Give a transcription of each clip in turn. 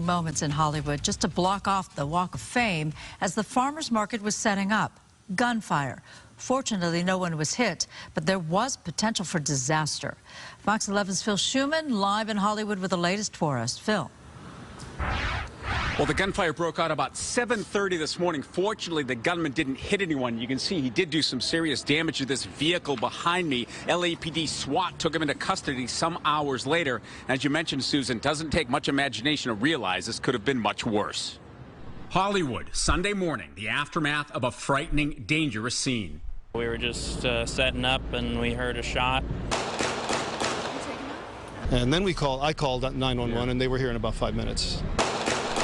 Moments in Hollywood just to block off the Walk of Fame as the farmers market was setting up. Gunfire. Fortunately, no one was hit, but there was potential for disaster. Fox 11's Phil Schuman live in Hollywood with the latest for us. Phil. Well, the gunfire broke out about 7:30 this morning. Fortunately, the gunman didn't hit anyone. You can see he did do some serious damage to this vehicle behind me. LAPD SWAT took him into custody some hours later. As you mentioned, Susan, doesn't take much imagination to realize this could have been much worse. Hollywood, Sunday morning, the aftermath of a frightening, dangerous scene. We were just setting up and we heard a shot. And then I called 911 and they were here in about 5 minutes.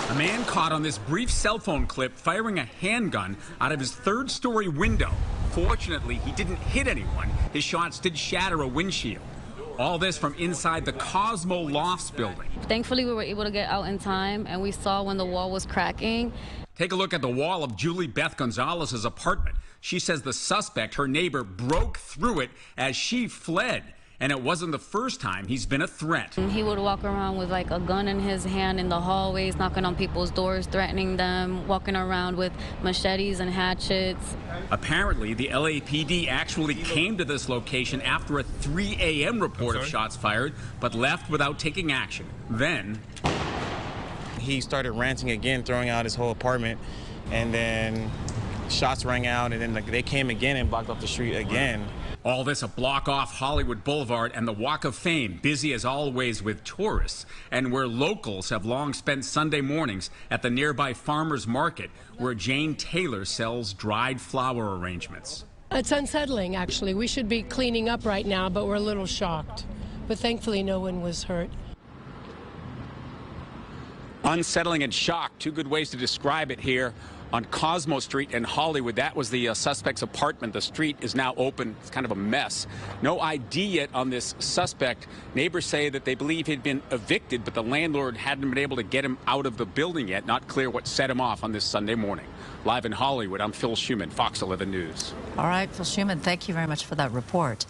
A man caught on this brief cell phone clip firing a handgun out of his third-story window. Fortunately, he didn't hit anyone. His shots did shatter a windshield. All this from inside the Cosmo Lofts building. Thankfully, we were able to get out in time, and we saw when the wall was cracking. Take a look at the wall of Julie Beth Gonzalez's apartment. She says the suspect, her neighbor, broke through it as she fled. And it wasn't the first time he's been a threat. He would walk around with like a gun in his hand in the hallways, knocking on people's doors, threatening them, walking around with machetes and hatchets. Apparently, the LAPD actually came to this location after a 3 a.m. report of shots fired, but left without taking action. Then he started ranting again, throwing out his whole apartment, and then shots rang out, and then they came again and blocked off the street again. All this a block off Hollywood Boulevard and the Walk of Fame, busy as always with tourists, and where locals have long spent Sunday mornings at the nearby farmers market where Jane Taylor sells dried flower arrangements. It's unsettling, actually. We should be cleaning up right now, but we're a little shocked. But thankfully, no one was hurt. Unsettling and shocked, two good ways to describe it here on Cosmo Street in Hollywood. That was the suspect's apartment. The street is now open. It's kind of a mess. No ID yet on this suspect. Neighbors say that they believe he'd been evicted, but the landlord hadn't been able to get him out of the building yet. Not clear what set him off on this Sunday morning. Live in Hollywood, I'm Phil Schuman, Fox 11 News. All right, Phil Schuman, thank you very much for that report.